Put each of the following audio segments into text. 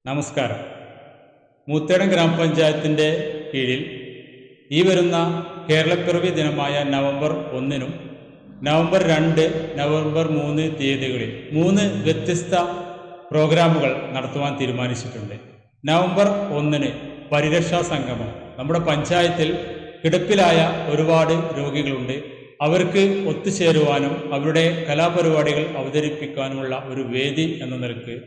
നമസ്കാരം. മൂത്തേടം ഗ്രാമപഞ്ചായത്തിൻ്റെ കീഴിൽ ഈ വരുന്ന കേരളപ്പിറവി ദിനമായ നവംബർ 1-നും നവംബർ 2, നവംബർ 3 തീയതികളിൽ 3 വ്യത്യസ്ത പ്രോഗ്രാമുകൾ നടത്തുവാൻ തീരുമാനിച്ചിട്ടുണ്ട്. നവംബർ 1-ന് പരിരക്ഷാ സംഗമം. നമ്മുടെ പഞ്ചായത്തിൽ കിടപ്പിലായ ഒരുപാട് രോഗികളുണ്ട്. അവർക്ക് ഒത്തുചേരുവാനും അവരുടെ കലാപരിപാടികൾ അവതരിപ്പിക്കാനുമുള്ള ഒരു വേദി എന്ന നിലക്ക്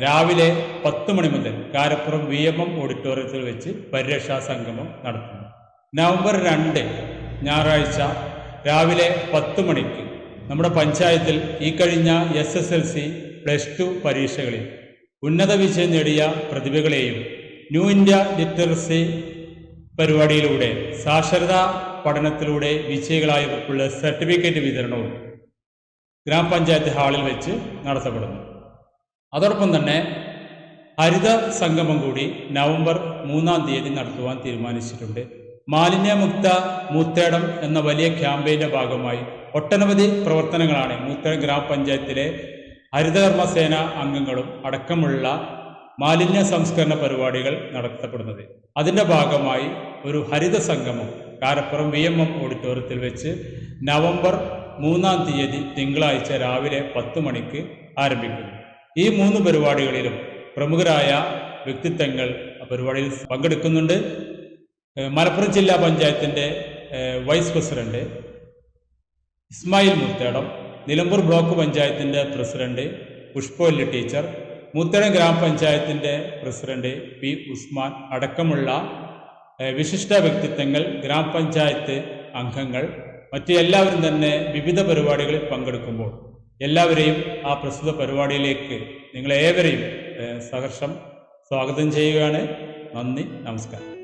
രാവിലെ 10 മണി മുതൽ കാരപ്പുറം VMM ഓഡിറ്റോറിയത്തിൽ വെച്ച് പരിരക്ഷാ സംഗമം നടത്തുന്നു. നവംബർ 2 ഞായറാഴ്ച രാവിലെ 10 മണിക്ക് നമ്മുടെ പഞ്ചായത്തിൽ ഈ കഴിഞ്ഞ SSLC +2 പരീക്ഷകളിൽ ഉന്നത വിജയം നേടിയ പ്രതിഭകളെയും ന്യൂ ഇന്ത്യ ലിറ്ററസി പരിപാടിയിലൂടെ സാക്ഷരതാ പഠനത്തിലൂടെ വിജയികളായവർക്കുള്ള സർട്ടിഫിക്കറ്റ് വിതരണവും ഗ്രാമപഞ്ചായത്ത് ഹാളിൽ വെച്ച് നടത്തപ്പെടുന്നു. അതോടൊപ്പം തന്നെ ഹരിത സംഗമം കൂടി നവംബർ 3-ാം തീയതി നടത്തുവാൻ തീരുമാനിച്ചിട്ടുണ്ട്. മാലിന്യമുക്ത മൂത്തേടം എന്ന വലിയ ക്യാമ്പയിൻ്റെ ഭാഗമായി ഒട്ടനവധി പ്രവർത്തനങ്ങളാണ് മൂത്തേടം ഗ്രാമപഞ്ചായത്തിലെ ഹരിതകർമ്മസേന അംഗങ്ങളും അടക്കമുള്ള മാലിന്യ സംസ്കരണ പരിപാടികൾ നടത്തപ്പെടുന്നത്. അതിൻ്റെ ഭാഗമായി ഒരു ഹരിത സംഗമം കാരപ്പുറം VMM ഓഡിറ്റോറിയത്തിൽ വെച്ച് നവംബർ 3-ാം തീയതി തിങ്കളാഴ്ച രാവിലെ 10 മണിക്ക് ആരംഭിക്കുന്നു. ഈ 3 പരിപാടികളിലും പ്രമുഖരായ വ്യക്തിത്വങ്ങൾ പരിപാടിയിൽ പങ്കെടുക്കുന്നുണ്ട്. മലപ്പുറം ജില്ലാ പഞ്ചായത്തിൻ്റെ vice president Ismail Moothedam, Nilambur block പഞ്ചായത്തിൻ്റെ പ്രസിഡന്റ് പുഷ്പവല്ലി ടീച്ചർ, മൂത്തേടം ഗ്രാമപഞ്ചായത്തിൻ്റെ പ്രസിഡന്റ് P. ഉസ്മാൻ അടക്കമുള്ള വിശിഷ്ട വ്യക്തിത്വങ്ങൾ, ഗ്രാമപഞ്ചായത്ത് അംഗങ്ങൾ, മറ്റ് എല്ലാവരും തന്നെ വിവിധ പരിപാടികളിൽ പങ്കെടുക്കുമ്പോൾ എല്ലാവരെയും ആ പ്രസ്തുത പരിപാടിയിലേക്ക് നിങ്ങളേവരെയും സഹർഷം സ്വാഗതം ചെയ്യുകയാണ്. നന്ദി, നമസ്കാരം.